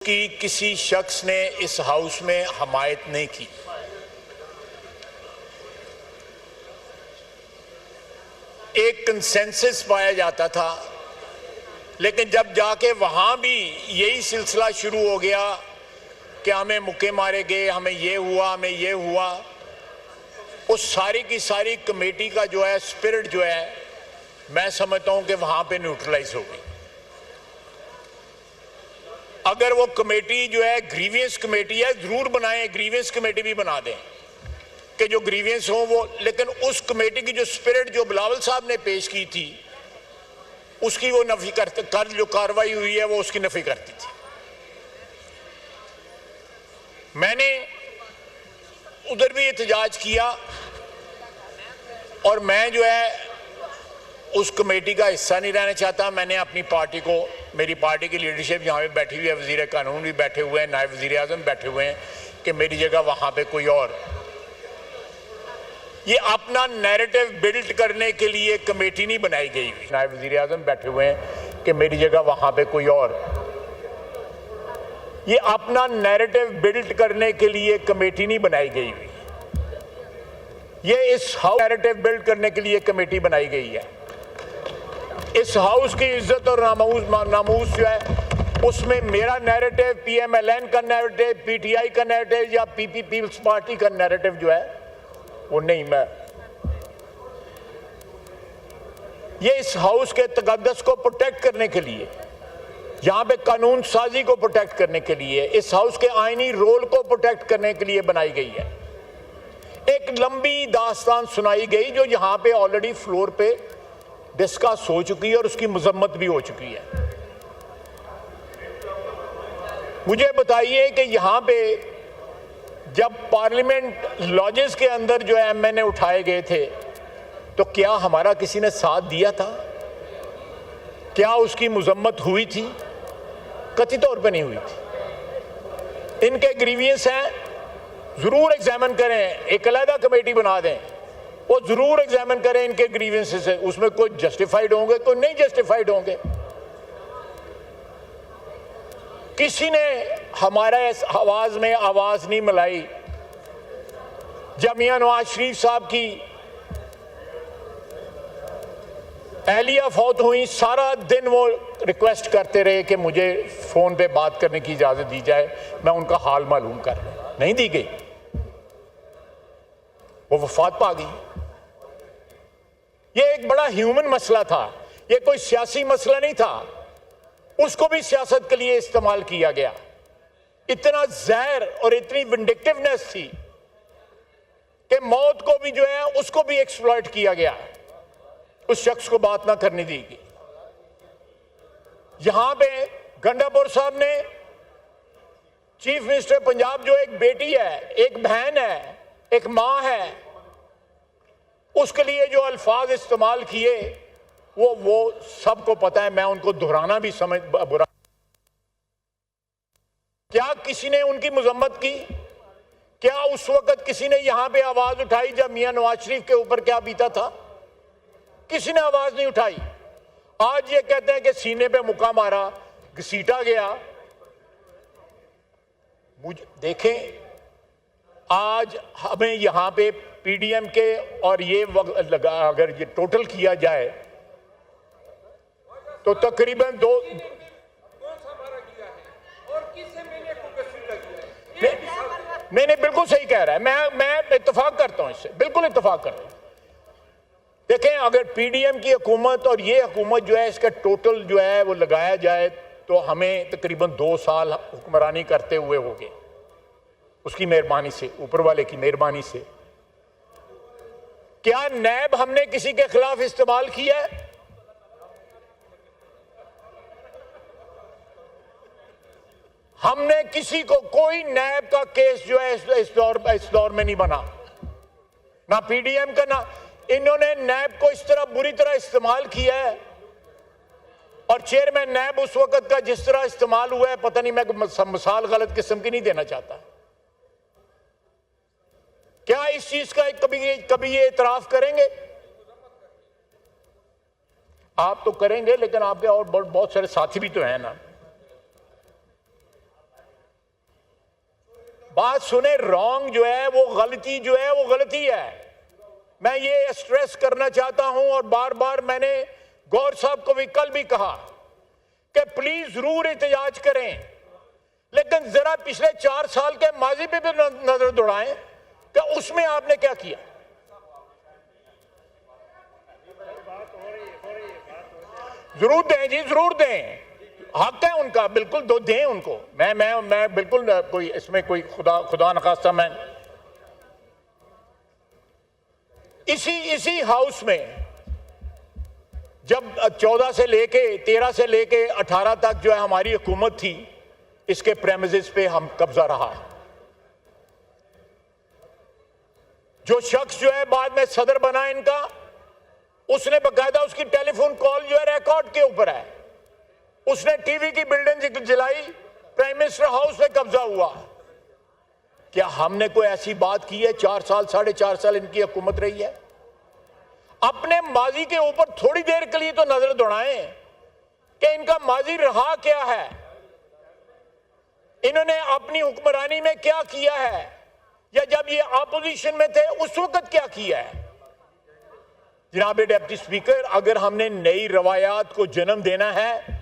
कि किसी शख्स ने इस हाउस में हमायत नहीं की। एक कंसेंसस पाया जाता था, लेकिन जब जाके वहां भी यही सिलसिला शुरू हो गया कि हमें मुक्के मारे गए, हमें ये हुआ, हमें ये हुआ, उस सारी की सारी कमेटी का जो है स्पिरिट जो है, मैं समझता हूं कि वहां पे न्यूट्रलाइज हो गई। अगर वो कमेटी जो है ग्रीवियंस कमेटी है, जरूर बनाएं, ग्रीवियंस कमेटी भी बना दें कि जो ग्रीवियंस हो वो, लेकिन उस कमेटी की जो स्पिरिट जो बिलावल साहब ने पेश की थी उसकी वो नफी करते, कर जो कार्रवाई हुई है वो उसकी नफी करती थी। मैंने उधर भी एहतजाज किया और मैं जो है उस कमेटी का हिस्सा नहीं रहना चाहता। मैंने अपनी पार्टी को, मेरी पार्टी की लीडरशिप यहाँ पे बैठी हुई है, वजीर कानून भी बैठे हुए हैं, नायब वजीर आजम बैठे हुए हैं, कि मेरी जगह वहाँ पे कोई और। ये अपना नैरेटिव बिल्ड करने के लिए कमेटी नहीं बनाई गई हुई। नायब वजीर आजम बैठे हुए हैं कि मेरी जगह वहाँ पे कोई और। ये अपना नैरेटिव बिल्ड करने के लिए कमेटी नहीं बनाई गई हुई। ये इस हाउस नैरेटिव बिल्ड करने के लिए कमेटी बनाई गई है। इस हाउस की इज्जत और नामूस जो है उसमें मेरा नैरेटिव, पीएमएलएन का नैरेटिव, पीटीआई का नैरेटिव या पीपल्स पार्टी का नैरेटिव जो है वो नहीं। मैं ये इस हाउस के तकद्दुस को प्रोटेक्ट करने के लिए, यहाँ पे कानून साजी को प्रोटेक्ट करने के लिए, इस हाउस के आईनी रोल को प्रोटेक्ट करने के लिए बनाई गई है। एक लंबी दास्तान सुनाई गई जो यहाँ पे ऑलरेडी फ्लोर पे डिस्कस हो चुकी है और उसकी मजम्मत भी हो चुकी है। मुझे बताइए कि यहाँ पे जब पार्लियामेंट लॉजेस के अंदर जो है एमएनए उठाए गए थे तो क्या हमारा किसी ने साथ दिया था? क्या उसकी मजम्मत हुई थी? कथित तौर पे नहीं हुई थी। इनके ग्रीवियंस हैं, जरूर एग्जामिन करें, एक अलग कमेटी बना दें, वो जरूर एग्जामिन करें इनके ग्रीवेंसेस है, उसमें कोई जस्टिफाइड होंगे, कोई नहीं जस्टिफाइड होंगे। किसी ने हमारा इस आवाज में आवाज नहीं मिलाई। जब मियां नवाज शरीफ साहब की अहलिया फौत हुई, सारा दिन वो रिक्वेस्ट करते रहे कि मुझे फोन पे बात करने की इजाजत दी जाए, मैं उनका हाल मालूम कर लूं। नहीं दी गई, वो वफात पा गई। ये एक बड़ा ह्यूमन मसला था, ये कोई सियासी मसला नहीं था। उसको भी सियासत के लिए इस्तेमाल किया गया। इतना जहर और इतनी विंडिक्टिवनेस थी कि मौत को भी जो है उसको भी एक्सप्लॉइट किया गया, उस शख्स को बात ना करने दी गई। यहां पे गंडापुर साहब ने, चीफ मिनिस्टर पंजाब, जो एक बेटी है, एक बहन है, एक मां है, उसके लिए जो अल्फाज इस्तेमाल किए वो सबको पता है। मैं उनको दोहराना भी समझ बुरा। क्या किसी ने उनकी मजम्मत की? क्या उस वक्त किसी ने यहां पे आवाज उठाई जब मियां नवाज शरीफ के ऊपर क्या बीता था? किसी ने आवाज नहीं उठाई। आज ये कहते हैं कि सीने पे मुक्का मारा, घसीटा गया। मुझे देखें, आज हमें यहां पे पीडीएम के और ये अगर ये टोटल किया जाए तो तकरीबन नहीं, बिल्कुल सही कह रहा है। मैं इत्तेफाक करता हूं इससे, बिल्कुल इत्तेफाक करता हूं। देखें, अगर पीडीएम की हुकूमत और ये हुकूमत जो है इसका टोटल जो है वो लगाया जाए तो हमें तकरीबन 2 साल हुक्मरानी करते हुए हो गए, उसकी मेहरबानी से, ऊपर वाले की मेहरबानी से। क्या नैब हमने किसी के खिलाफ इस्तेमाल किया है? हमने किसी को, कोई नैब का केस जो है इस दौर में नहीं बना, ना पीडीएम का, ना इन्होंने नैब को इस तरह बुरी तरह इस्तेमाल किया है। और चेयरमैन नैब उस वक्त का जिस तरह इस्तेमाल हुआ है, पता नहीं, मैं मिसाल गलत किस्म की नहीं देना चाहता। क्या इस चीज का कभी ये इतराफ करेंगे? आप तो करेंगे, लेकिन आपके और बहुत सारे साथी भी तो हैं ना। बात सुने, रॉन्ग जो है वो गलती जो है वो गलती है। मैं ये स्ट्रेस करना चाहता हूं और बार बार मैंने गौर साहब को भी कल भी कहा कि प्लीज जरूर एहतजाज करें, लेकिन जरा पिछले 4 साल के माजी पे भी नजर दौड़ाएं कि उसमें आपने क्या किया। जरूर दें जी, जरूर दें, हक है उनका, बिल्कुल दो दें उनको। मैं बिल्कुल कोई इसमें कोई खुदा न खास्ता मैं इसी हाउस में जब 14 से लेके 13 से लेके 18 तक जो है हमारी हुकूमत थी, इसके प्रेमिसेस पे हम कब्जा रहा। जो शख्स जो है बाद में सदर बना इनका, उसने बकायदा उसकी टेलीफोन कॉल जो है रिकॉर्ड के ऊपर है, उसने टीवी की बिल्डिंग जलाई, प्राइम मिनिस्टर हाउस में कब्जा हुआ। क्या हमने कोई ऐसी बात की है? 4 साल 4.5 साल इनकी हुकूमत रही है। अपने माजी के ऊपर थोड़ी देर के लिए तो नजर दौड़ाएं कि इनका माजी रहा क्या है, इन्होंने अपनी हुक्मरानी में क्या किया है, या जब ये ऑपोजिशन में थे उस वक्त क्या किया है। जनाब डिप्टी स्पीकर, अगर हमने नई रवायात को जन्म देना है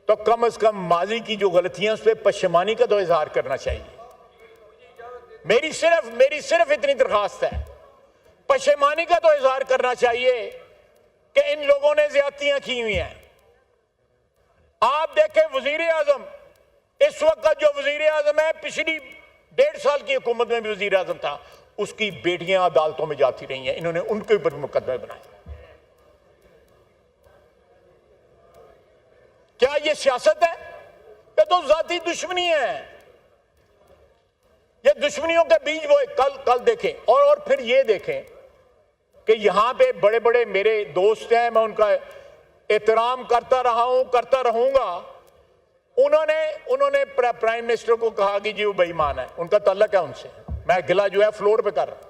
तो कम से कम माजी की जो गलतियां उस पर पशेमानी का तो इजहार करना चाहिए। मेरी सिर्फ इतनी दरखास्त है, पशेमानी का तो इजहार करना चाहिए कि इन लोगों ने ज्यादतियां की हुई हैं। आप देखें वजीर आजम, इस वक्त जो वजीर आजम है, पिछली 1.5 साल की हुकूमत में भी वजीर आजम था, उसकी बेटियां अदालतों में जाती रही हैं, इन्होंने उनके ऊपर मुकदमे बनाए। क्या ये सियासत है? ये तो जाती दुश्मनी है। ये दुश्मनियों के बीच वो कल देखें और फिर ये देखें कि यहां पे बड़े बड़े मेरे दोस्त हैं, मैं उनका एहतराम करता रहा हूं, करता रहूंगा। उन्होंने प्राइम मिनिस्टर को कहा कि जी वो बेईमान है, उनका ताल्लुक है उनसे। मैं गिला जो है फ्लोर पे कर रहा,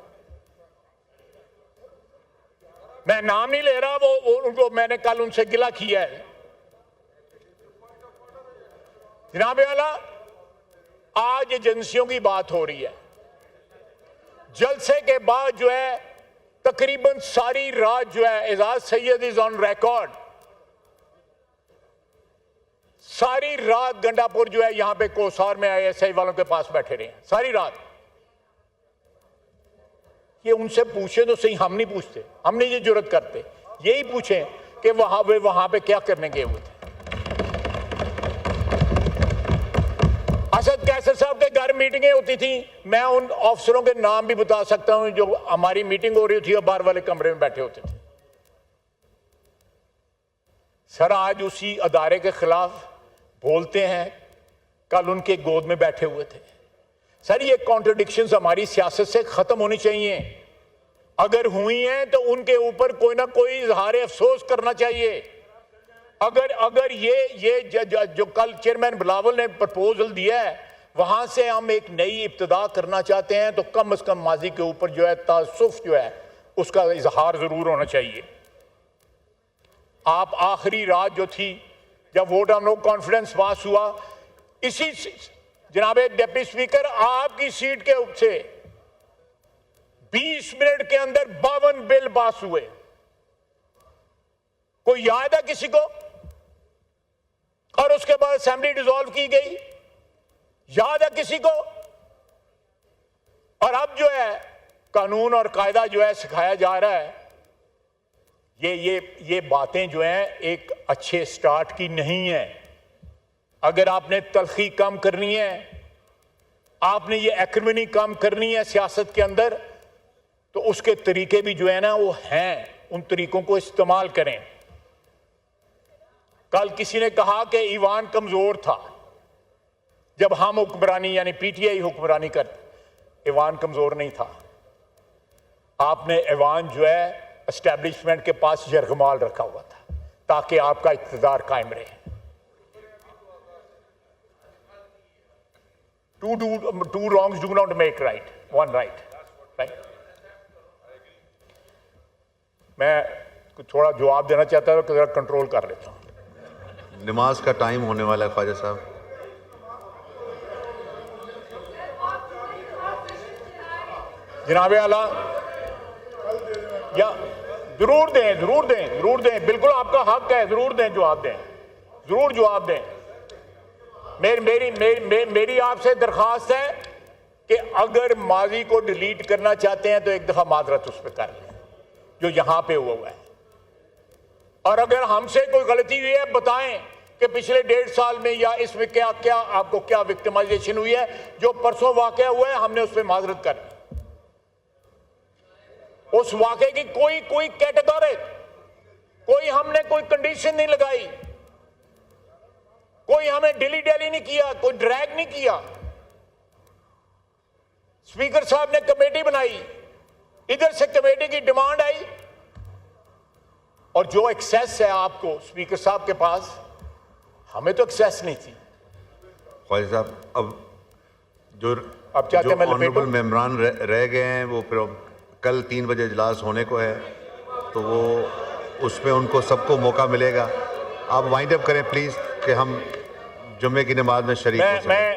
मैं नाम नहीं ले रहा, वो उनको मैंने कल उनसे गिला किया है। जनाब वाला, आज एजेंसियों की बात हो रही है। जलसे के बाद जो है तकरीबन सारी रात जो है, Ejaz Syed is on record, सारी रात गंडापुर जो है यहां पे कोसार में ISI वालों के पास बैठे रहे हैं सारी रात। ये उनसे पूछे तो सही, हम नहीं पूछते, हम नहीं ये जुर्रत करते। यही पूछें कि वहां पे क्या करने गए हुए थे। असद कैसर साहब के घर मीटिंगें होती थी, मैं उन अफसरों के नाम भी बता सकता हूं जो हमारी मीटिंग हो रही थी और बाहर वाले कमरे में बैठे होते थे। सर आज उसी अदारे के खिलाफ बोलते हैं, कल उनके गोद में बैठे हुए थे। सर ये कॉन्ट्रडिक्शंस हमारी सियासत से खत्म होनी चाहिए। अगर हुई हैं तो उनके ऊपर कोई ना कोई इजहार अफसोस करना चाहिए। अगर ये जो कल चेयरमैन बिलावल ने प्रपोजल दिया है, वहां से हम एक नई इब्तिदा करना चाहते हैं, तो कम से कम माजी के ऊपर जो है तासुफ जो है उसका इजहार जरूर होना चाहिए। आप आखिरी रात जो थी जब वोट ऑफ नो कॉन्फिडेंस पास हुआ, इसी जनाब डिप्टी स्पीकर आपकी सीट के से 20 मिनट के अंदर 52 बिल पास हुए। कोई याद है किसी को? और उसके बाद असेंबली डिसॉल्व की गई, याद है किसी को? और अब जो है कानून और कायदा जो है सिखाया जा रहा है। ये बातें जो हैं एक अच्छे स्टार्ट की नहीं है। अगर आपने तलखी कम करनी है, आपने ये एक्रिमनी कम करनी है सियासत के अंदर, तो उसके तरीके भी जो है ना वो हैं, उन तरीकों को इस्तेमाल करें। कल किसी ने कहा कि ईवान कमजोर था जब हम हुक्मरानी यानी PTI हुक्मरानी करते। ईवान कमजोर नहीं था, आपने ईवान जो है एस्टेब्लिशमेंट के पास यरगमाल रखा हुआ था ताकि आपका इक़्तिदार कायम रहे। Two wrongs do not make right, one right. मैं थोड़ा जवाब देना चाहता हूं, जरा कंट्रोल कर लेता हूं। नमाज का टाइम होने वाला है ख्वाजा साहब। जनाब आला, या जरूर दें, जरूर दें, जरूर दें, बिल्कुल आपका हक है, जरूर दें, जवाब दें, जरूर जवाब दें। मेरी आपसे दरखास्त है कि अगर माजी को डिलीट करना चाहते हैं तो एक दफा माजरत उस पर कर लें जो यहां पे हुआ है, और अगर हमसे कोई गलती हुई है बताएं कि पिछले 1.5 साल में या इसमें क्या क्या आपको क्या विक्टिमाइजेशन हुई है। जो परसों वाकया हुआ है हमने उस पर माजरत कर ली। उस वाकये की कोई कैटेगरी, कोई हमने कोई कंडीशन नहीं लगाई, कोई हमें डिली डेली नहीं किया, कोई ड्रैग नहीं किया। स्पीकर साहब ने कमेटी बनाई, इधर से कमेटी की डिमांड आई, और जो एक्सेस है आपको स्पीकर साहब के पास, हमें तो एक्सेस नहीं थी। ख्वाजा साहब, अब चाहते हैं ऑनरेबल मेंबरान रह गए हैं, वो कल 3 बजे इजलास होने को है, तो वो उसमें उनको सबको मौका मिलेगा। आप वाइंड अप करें प्लीज कि हम जुम्मे की नमाज में शरीक हो सकें। मैं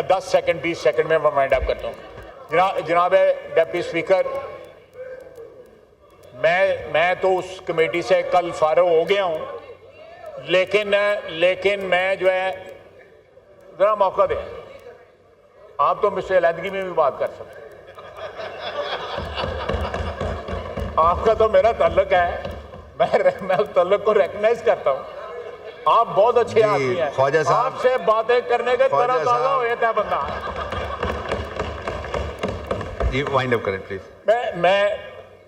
10 सेकंड 20 सेकंड में वाइंड अप करता हूँ। जनाब डिप्टी स्पीकर, मैं तो उस कमेटी से कल फारग हो गया हूँ, लेकिन मैं जो है, जरा मौका दें, आप तो मिस्टर अलहदगी में भी बात कर सकते हैं। आपका तो मेरा ताल्लुक है, मैं उस ताल्लुक को रिकॉग्नाइज करता हूँ। आप बहुत अच्छे आदमी हैं, ख्वाजा साहब, आपसे बातें करने के तरह ताज़ा हो जाता है बंदा। ये वाइंड अप करें प्लीज।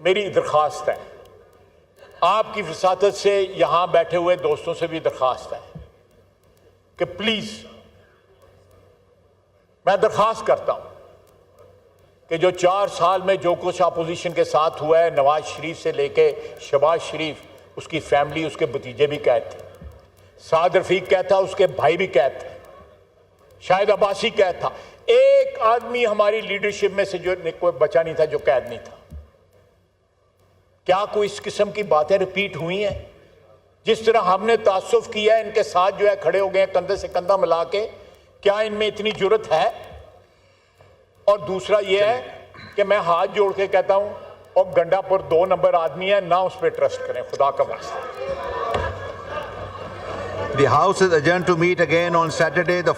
मेरी दरख्वास्त है, आपकी वसातत से यहां बैठे हुए दोस्तों से भी दरख्वास्त है कि प्लीज, मैं दरख्वास्त करता हूं कि जो 4 साल में जो कुछ अपोजिशन के साथ हुआ है, नवाज शरीफ से लेके शहबाज शरीफ, उसकी फैमिली, उसके भतीजे भी कैद थे, साद रफीक कैद था, उसके भाई भी कैद थे, शाहिद अब्बासी कैद था। एक आदमी हमारी लीडरशिप में से जो कोई बचा नहीं था जो कैद नहीं था। क्या कोई इस किस्म की बातें रिपीट हुई हैं? जिस तरह हमने तासुफ किया है, इनके साथ जो है खड़े हो गए कंधे से कंधा मिला के, क्या इनमें इतनी जुर्रत है? और दूसरा यह है कि मैं हाथ जोड़ के कहता हूं, और गंडापुर 2 नंबर आदमी है ना, उस पर ट्रस्ट करें, खुदा का वास्ता। The House is adjourned to meet again on Saturday, the